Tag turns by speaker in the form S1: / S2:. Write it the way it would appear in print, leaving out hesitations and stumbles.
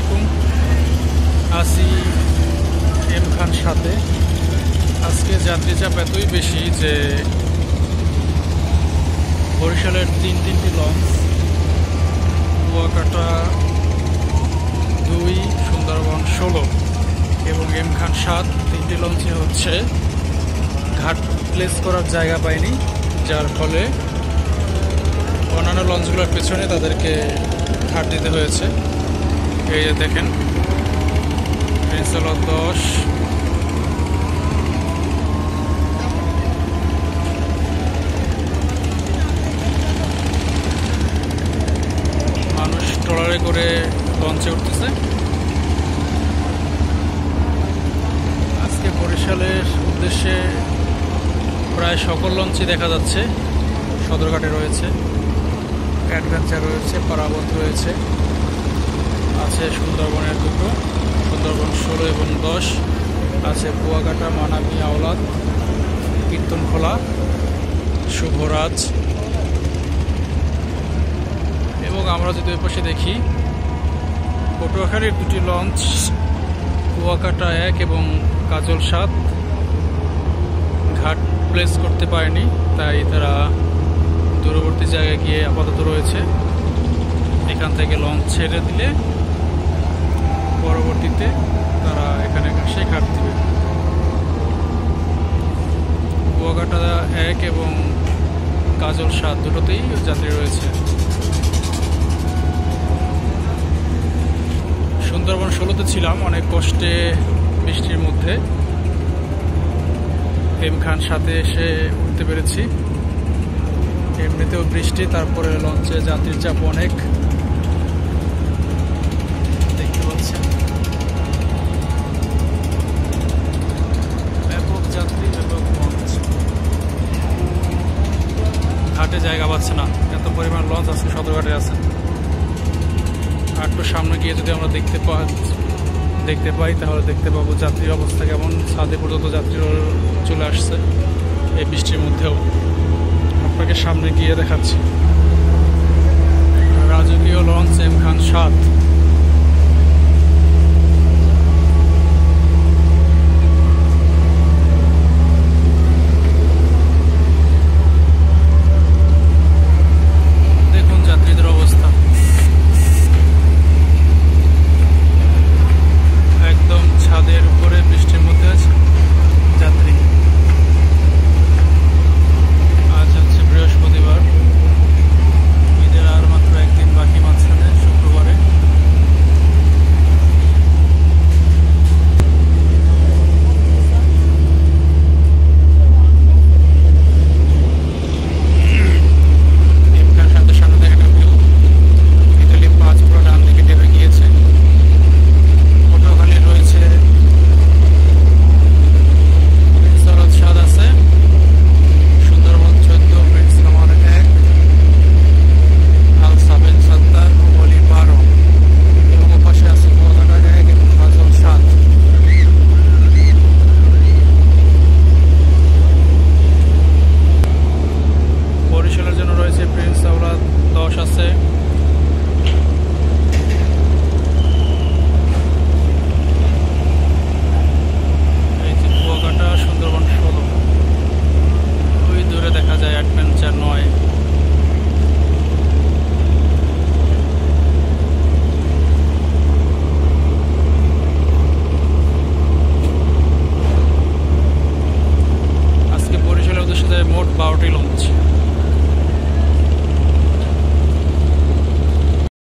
S1: আলাইকুম। আসি এম খান সাথে। আজকে যাত্রী চাপ এতই বেশি যে বরিশালের তিনটি লঞ্চ, কুয়াকাটা 2, সুন্দরবন 16 এবং এম খান 7 তিনটি লঞ্চে হচ্ছে ঘাট প্লেস করার জায়গা পায়নি, যার ফলে অন্যান্য লঞ্চগুলোর পেছনে তাদেরকে ঘাট দিতে হয়েছে। এই যে দেখেন, প্রিন্স আওলাদ 10, মানুষ ট্রলারে করে লঞ্চে উঠতেছে। আজকে বরিশালের উদ্দেশ্যে প্রায় সকল লঞ্চই দেখা যাচ্ছে। সদরঘাটে রয়েছে, অ্যাডভেঞ্চার রয়েছে, পারাবত রয়েছে, আছে সুন্দরবনের 2, সুন্দরবন 16 এবং 10, আছে কুয়াকাটা, মানাবী, আওলাদ, কীর্তনখোলা, শুভরাজ। এবং আমরা যদি ওই পাশে দেখি, পটুয়াখালীর 2টি লঞ্চ, কুয়াকাটা 1 এবং কাজল 7 ঘাট প্লেস করতে পারেনি, তাই তারা দূরবর্তী জায়গায় গিয়ে আপাতত রয়েছে। এখান থেকে লঞ্চ ছেড়ে দিলে পরবর্তীতে তারা এখানে এসে ঘাট দিবে। কুয়াকাটা 1 এবং কাজল 7 দুটোতেই যাত্রী রয়েছে। সুন্দরবন 16-তে ছিলাম, অনেক কষ্টে বৃষ্টির মধ্যে এম খান 7-এ এসে উঠতে পেরেছি। এমনিতেও বৃষ্টি, তারপরে লঞ্চে যাত্রীর চাপ অনেক, দেখতে পাচ্ছেন। ব্যাপক যাত্রী, ব্যাপক লঞ্চ, ঘাটে জায়গা পাচ্ছে না, এত পরিমাণ লঞ্চ আজকে সদরঘাটে আছে। আর একটু সামনে গিয়ে যদি আমরা দেখতে পাই তাহলে দেখতে পাবো যাত্রীর অবস্থা কেমন। ছাদে পর্যন্ত যাত্রী চলে আসছে এই বৃষ্টির মধ্যেও। আপনাকে সামনে গিয়ে দেখাচ্ছি। রাজকীয় লঞ্চ এম খান 7। দেখুন যাত্রীদের অবস্থা, একদম ছাদের উপরে বৃষ্টির মধ্যে আছে যাত্রী। আজ হচ্ছে বৃহস্পতিবার, ঈদের আর মাত্র একদিন বাকি, মাঝখানে শুক্রবারে। সামনে দেখা ভিউ, ইতালি 5 পুরো ডান দিকে টেপে গিয়েছে। পটুয়াখালী রয়েছে প্রিন্স আওলাদ 7 আছে, সুন্দরবন 14 প্রিন্স কামার 1, আল সাবেন 70, বলি 12 এবং ওপাশে আছে কুয়াকাটা 1 এবং কাজল 7। বরিশালের জন্য রয়েছে প্রিন্স আওলাদ 10 আছে, কুয়াকাটা, সুন্দরবন 16, ওই দূরে দেখা যায় অ্যাডভেঞ্চার 9। আজকে বরিশালের উদ্দেশ্যে যায় মোট 12টি লঞ্চ।